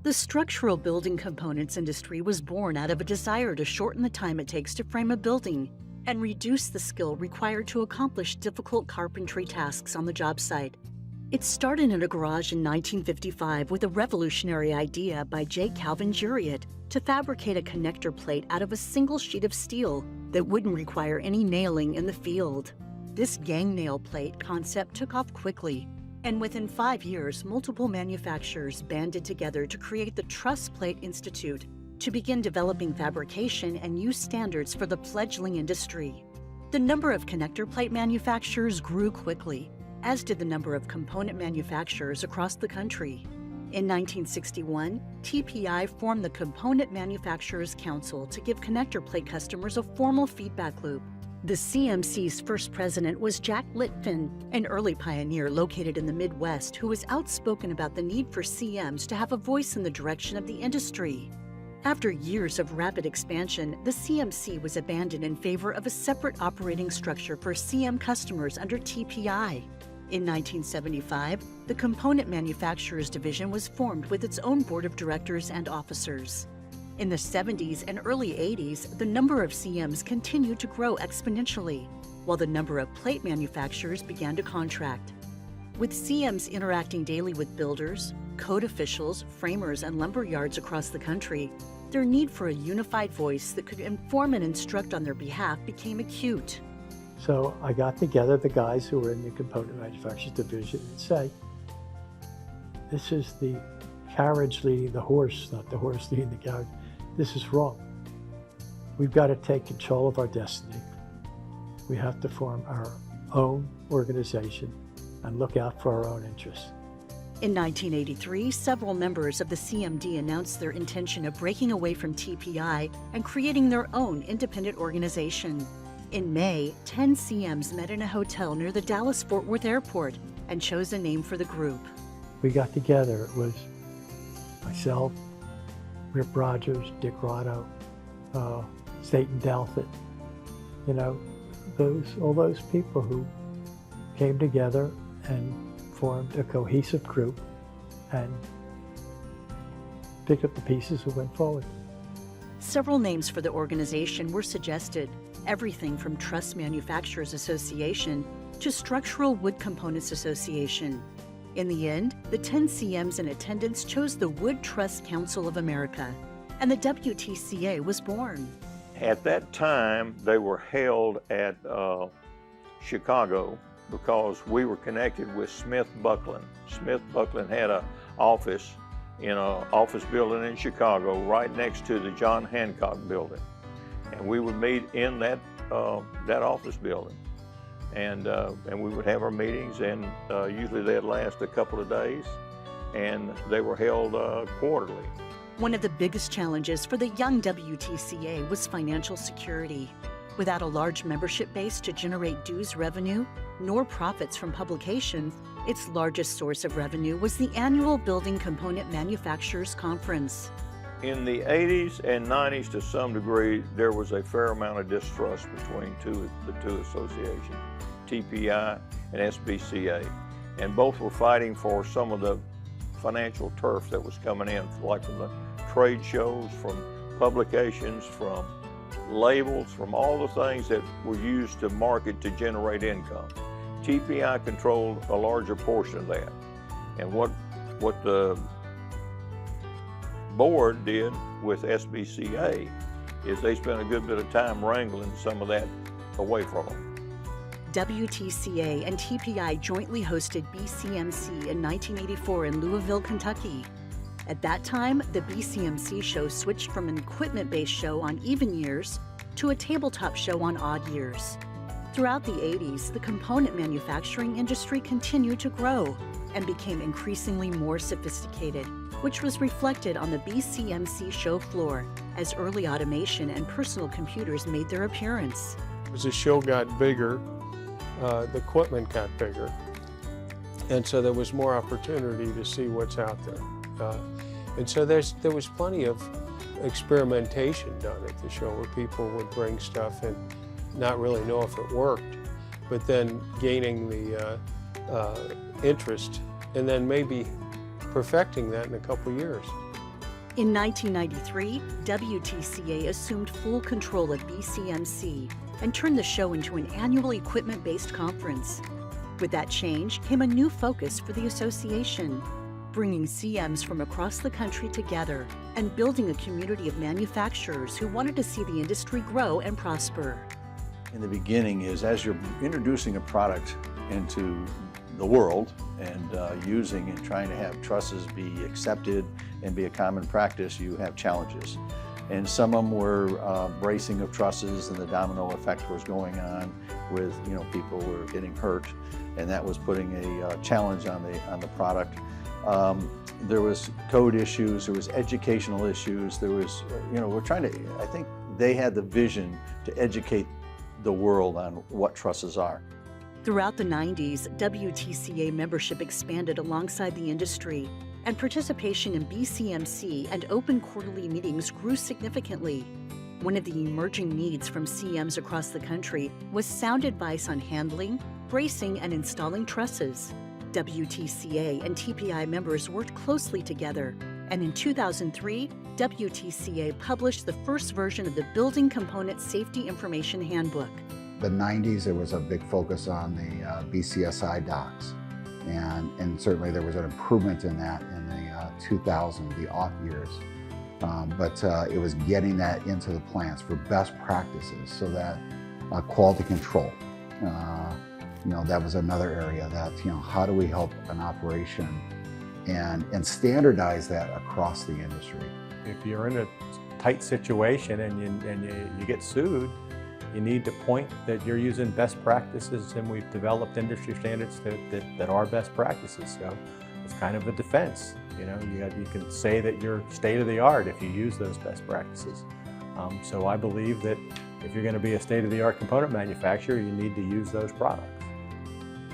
The structural building components industry was born out of a desire to shorten the time it takes to frame a building and reduce the skill required to accomplish difficult carpentry tasks on the job site. It started in a garage in 1955 with a revolutionary idea by J. Calvin Juriat to fabricate a connector plate out of a single sheet of steel that wouldn't require any nailing in the field. This gang nail plate concept took off quickly, and within 5 years, multiple manufacturers banded together to create the Truss Plate Institute to begin developing fabrication and use standards for the fledgling industry. The number of connector plate manufacturers grew quickly, as did the number of component manufacturers across the country. In 1961, TPI formed the Component Manufacturers Council to give connector plate customers a formal feedback loop. The CMC's first president was Jack Litfin, an early pioneer located in the Midwest who was outspoken about the need for CMs to have a voice in the direction of the industry. After years of rapid expansion, the CMC was abandoned in favor of a separate operating structure for CM customers under TPI. In 1975, the Component Manufacturers Division was formed with its own board of directors and officers. In the 70s and early 80s, the number of CMs continued to grow exponentially, while the number of plate manufacturers began to contract. With CMs interacting daily with builders, code officials, framers, and lumber yards across the country, their need for a unified voice that could inform and instruct on their behalf became acute. So I got together the guys who were in the Component Manufacturers Division and say, this is the carriage leading the horse, not the horse leading the carriage. This is wrong. We've got to take control of our destiny. We have to form our own organization and look out for our own interests. In 1983, several members of the CMD announced their intention of breaking away from TPI and creating their own independent organization. In May, 10 CMs met in a hotel near the Dallas-Fort Worth Airport and chose a name for the group. We got together. It was myself, Rip Rogers, Dick Rotto, Staten Delfit, all those people who came together and formed a cohesive group and picked up the pieces and went forward. Several names for the organization were suggested, everything from Truss Manufacturers Association to Structural Wood Components Association. In the end, the 10 CMs in attendance chose the Wood Truss Council of America, and the WTCA was born. At that time, they were held at Chicago because we were connected with Smith Buckland. Smith Buckland had an office in an office building in Chicago right next to the John Hancock building. And we would meet in that office building. And we would have our meetings, and usually they'd last a couple of days, and they were held quarterly. One of the biggest challenges for the young WTCA was financial security. Without a large membership base to generate dues revenue, nor profits from publications, its largest source of revenue was the annual Building Component Manufacturers Conference. In the 80s and 90s, to some degree, there was a fair amount of distrust between the two associations, TPI and SBCA. And both were fighting for some of the financial turf that was coming in, like from the trade shows, from publications, from labels, from all the things that were used to market to generate income. TPI controlled a larger portion of that. And what the board did with SBCA is they spent a good bit of time wrangling some of that away from them. WTCA and TPI jointly hosted BCMC in 1984 in Louisville, Kentucky. At that time, the BCMC show switched from an equipment-based show on even years to a tabletop show on odd years. Throughout the 80s, the component manufacturing industry continued to grow and became increasingly more sophisticated, which was reflected on the BCMC show floor as early automation and personal computers made their appearance. As the show got bigger, the equipment got bigger, and so there was more opportunity to see what's out there. And so there was plenty of experimentation done at the show where people would bring stuff and not really know if it worked, but then gaining the interest and then maybe perfecting that in a couple years. In 1993, WTCA assumed full control of BCMC and turned the show into an annual equipment-based conference. With that change came a new focus for the association, bringing CMs from across the country together and building a community of manufacturers who wanted to see the industry grow and prosper. In the beginning is as you're introducing a product into the world and using and trying to have trusses be accepted and be a common practice, you have challenges. And some of them were bracing of trusses, and the domino effect was going on with, people were getting hurt, and that was putting a challenge on the product. There was code issues, there was educational issues, there was, we're trying to, I think they had the vision to educate the world on what trusses are. Throughout the 90s, WTCA membership expanded alongside the industry, and participation in BCMC and open quarterly meetings grew significantly. One of the emerging needs from CMs across the country was sound advice on handling, bracing, and installing trusses. WTCA and TPI members worked closely together, and in 2003, WTCA published the first version of the Building Component Safety Information Handbook. The 90s, there was a big focus on the BCSI docs, and certainly there was an improvement in that in the 2000, the off years. But it was getting that into the plants for best practices, so that quality control, that was another area that, how do we help an operation and standardize that across the industry? If you're in a tight situation and you get sued, you need to point that you're using best practices, and we've developed industry standards that are best practices. So it's kind of a defense. You can say that you're state of the art if you use those best practices. So I believe that if you're going to be a state of the art component manufacturer, you need to use those products.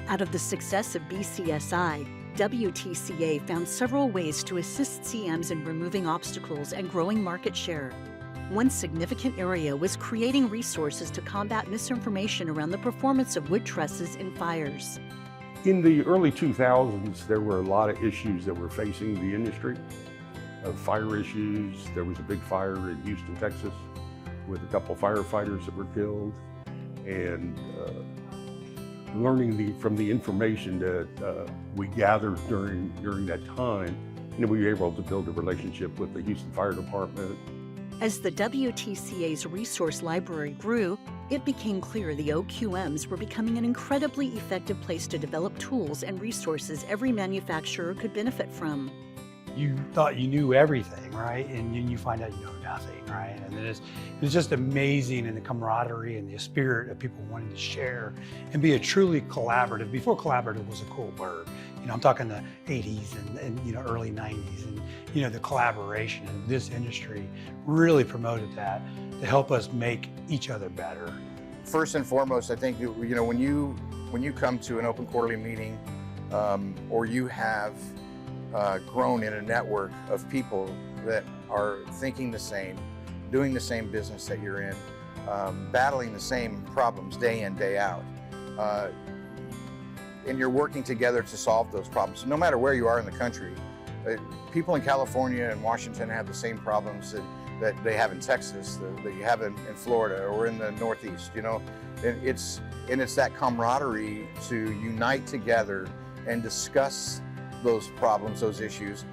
Out of the success of BCSI, WTCA found several ways to assist CMs in removing obstacles and growing market share. One significant area was creating resources to combat misinformation around the performance of wood trusses in fires. In the early 2000s, there were a lot of issues that were facing the industry, fire issues. There was a big fire in Houston, Texas, with a couple firefighters that were killed, and learning from the information that we gathered during that time, we were able to build a relationship with the Houston Fire Department. As the WTCA's resource library grew, it became clear the OQMs were becoming an incredibly effective place to develop tools and resources every manufacturer could benefit from. You thought you knew everything, right? And you find out you know nothing, right? And it's just amazing, and the camaraderie and the spirit of people wanting to share and be a truly collaborative. Before collaborative was a cool word. I'm talking the 80s and early 90s, and the collaboration in this industry really promoted that to help us make each other better. First and foremost, I think when you come to an open quarterly meeting, or you have grown in a network of people that are thinking the same, doing the same business that you're in, battling the same problems day in, day out, and you're working together to solve those problems. So no matter where you are in the country, people in California and Washington have the same problems that they have in Texas, that you have in Florida or in the Northeast. And it's that camaraderie to unite together and discuss those problems, those issues.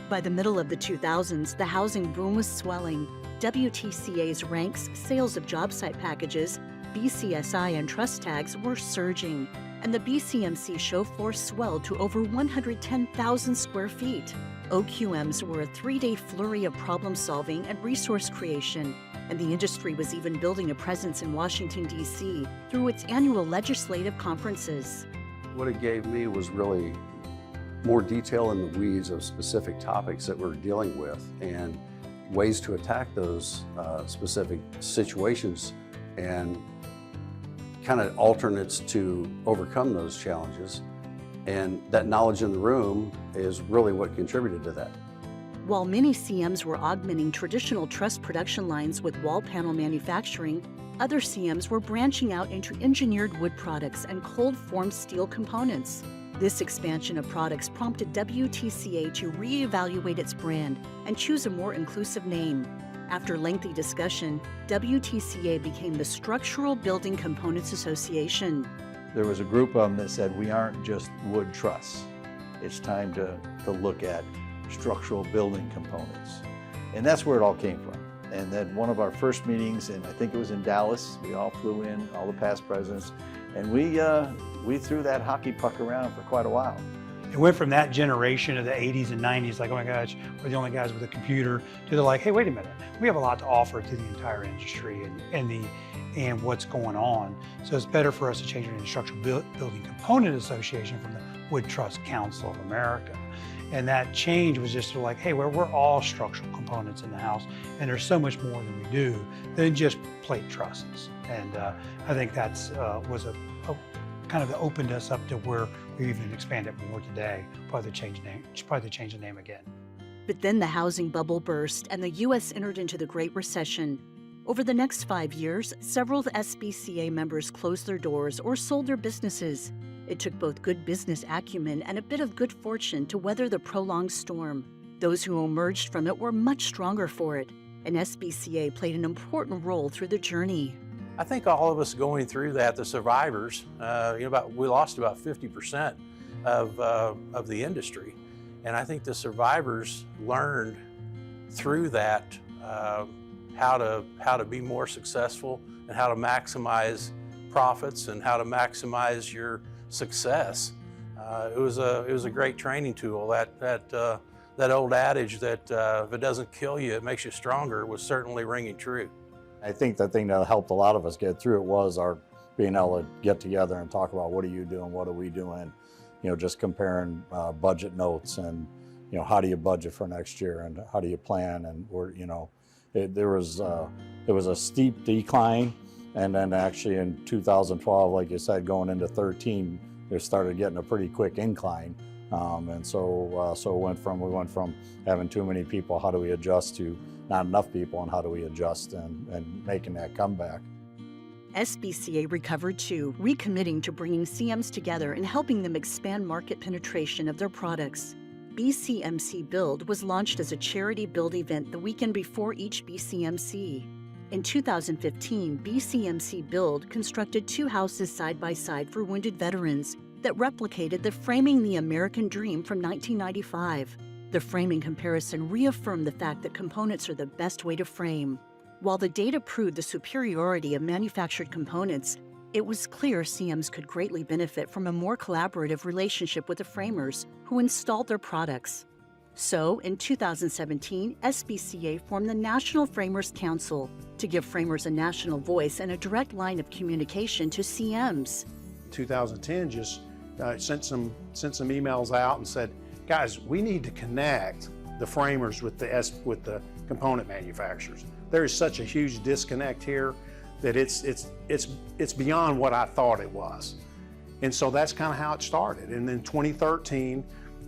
By the middle of the 2000s, the housing boom was swelling. WTCA's ranks, sales of job site packages, BCSI and truss tags were surging, and the BCMC show floor swelled to over 110,000 square feet. OQMs were a 3-day flurry of problem solving and resource creation, and the industry was even building a presence in Washington, D.C. through its annual legislative conferences. What it gave me was really more detail in the weeds of specific topics that we're dealing with and ways to attack those specific situations and kind of alternates to overcome those challenges. And that knowledge in the room is really what contributed to that. While many CMs were augmenting traditional truss production lines with wall panel manufacturing, other CMs were branching out into engineered wood products and cold-formed steel components. This expansion of products prompted WTCA to reevaluate its brand and choose a more inclusive name. After lengthy discussion, WTCA became the Structural Building Components Association. There was a group of them that said, we aren't just wood truss. It's time to look at structural building components. And that's where it all came from. And then one of our first meetings, and I think it was in Dallas, we all flew in, all the past presidents, and we threw that hockey puck around for quite a while. It went from that generation of the 80s and 90s, like, oh my gosh, we're the only guys with a computer, to they're like, hey, wait a minute, we have a lot to offer to the entire industry and what's going on. So it's better for us to change it into Structural Building Component Association from the Wood Truss Council of America. And that change was just like, hey, we're all structural components in the house, and there's so much more than we do than just plate trusses. And I think that's was a kind of opened us up to where we even expand it more today. Probably change the name again. But then the housing bubble burst and the U.S. entered into the Great Recession. Over the next 5 years, several SBCA members closed their doors or sold their businesses. It took both good business acumen and a bit of good fortune to weather the prolonged storm. Those who emerged from it were much stronger for it, and SBCA played an important role through the journey. I think all of us going through that, the survivors, we lost about 50% of the industry. And I think the survivors learned through that how to be more successful and how to maximize profits and how to maximize your success. It was a great training tool. That old adage that if it doesn't kill you, it makes you stronger was certainly ringing true. I think the thing that helped a lot of us get through it was our being able to get together and talk about what are you doing, what are we doing, just comparing budget notes and how do you budget for next year and how do you plan, and there was a steep decline, and then actually in 2012, like you said, going into 13, it started getting a pretty quick incline, and so we went from having too many people, how do we adjust, to not enough people, and how do we adjust and making that comeback. SBCA recovered too, recommitting to bringing CMs together and helping them expand market penetration of their products. BCMC Build was launched as a charity build event the weekend before each BCMC. In 2015, BCMC Build constructed 2 houses side by side for wounded veterans that replicated the Framing the American Dream from 1995. The framing comparison reaffirmed the fact that components are the best way to frame. While the data proved the superiority of manufactured components, it was clear CMs could greatly benefit from a more collaborative relationship with the framers who installed their products. So, in 2017, SBCA formed the National Framers Council to give framers a national voice and a direct line of communication to CMs. 2010 just sent some emails out and said, guys, we need to connect the framers with the component manufacturers. There is such a huge disconnect here that it's beyond what I thought it was. And so that's kind of how it started. And then 2013,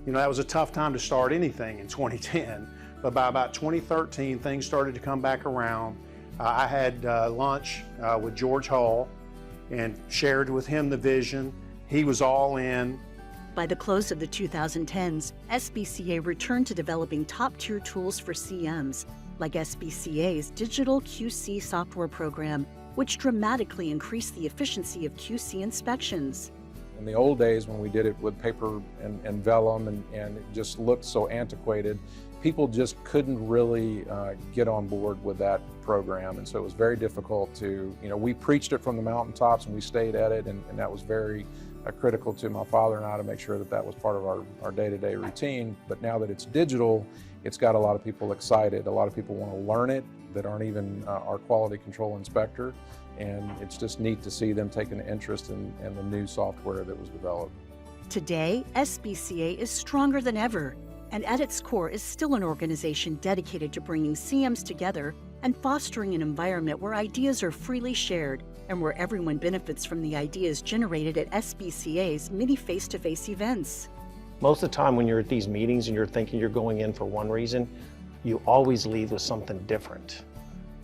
that was a tough time to start anything in 2010, but by about 2013, things started to come back around. I had lunch with George Hull and shared with him the vision. He was all in. By the close of the 2010s, SBCA returned to developing top-tier tools for CMs, like SBCA's Digital QC software program, which dramatically increased the efficiency of QC inspections. In the old days, when we did it with paper and vellum and it just looked so antiquated, people just couldn't really get on board with that program. And so it was very difficult to, we preached it from the mountaintops and we stayed at it, and that was very critical to my father and I to make sure that was part of our day-to-day routine. But now that it's digital, it's got a lot of people excited. A lot of people want to learn it that aren't even our quality control inspector. And it's just neat to see them taking an interest in the new software that was developed. Today, SBCA is stronger than ever, and at its core is still an organization dedicated to bringing CMs together and fostering an environment where ideas are freely shared and where everyone benefits from the ideas generated at SBCA's many face-to-face events. Most of the time when you're at these meetings and you're thinking you're going in for one reason, you always leave with something different,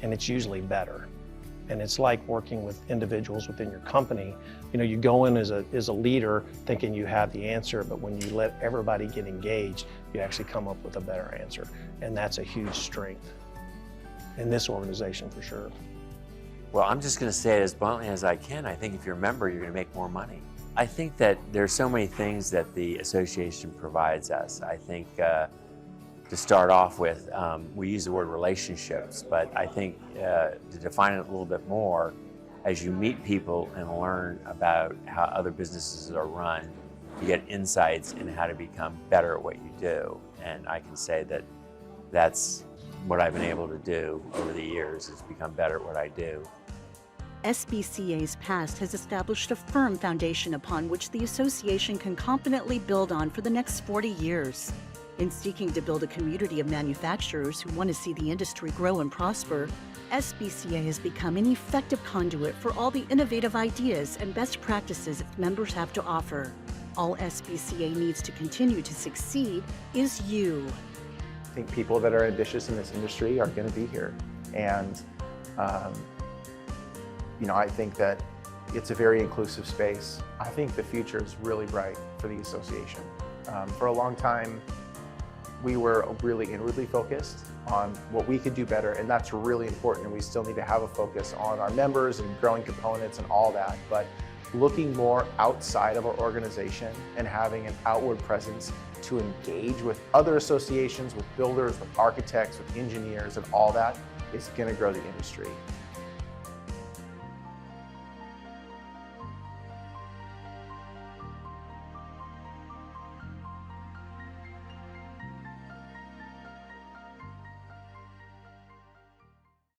and it's usually better. And it's like working with individuals within your company. You know, you go in as a leader thinking you have the answer, but when you let everybody get engaged, you actually come up with a better answer. And that's a huge strength in this organization for sure. Well, I'm just going to say it as bluntly as I can. I think if you're a member, you're going to make more money. I think that there's so many things that the association provides us. I think to start off with, we use the word relationships, but I think to define it a little bit more, as you meet people and learn about how other businesses are run, you get insights in how to become better at what you do. And I can say that that's what I've been able to do over the years, is become better at what I do. SBCA's past has established a firm foundation upon which the association can confidently build on for the next 40 years. In seeking to build a community of manufacturers who want to see the industry grow and prosper, SBCA has become an effective conduit for all the innovative ideas and best practices its members have to offer. All SBCA needs to continue to succeed is you. I think people that are ambitious in this industry are going to be here. And you know, I think that it's a very inclusive space. I think the future is really bright for the association. For a long time, we were really inwardly focused on what we could do better, and that's really important, and we still need to have a focus on our members and growing components and all that. But looking more outside of our organization and having an outward presence to engage with other associations, with builders, with architects, with engineers, and all that is going to grow the industry.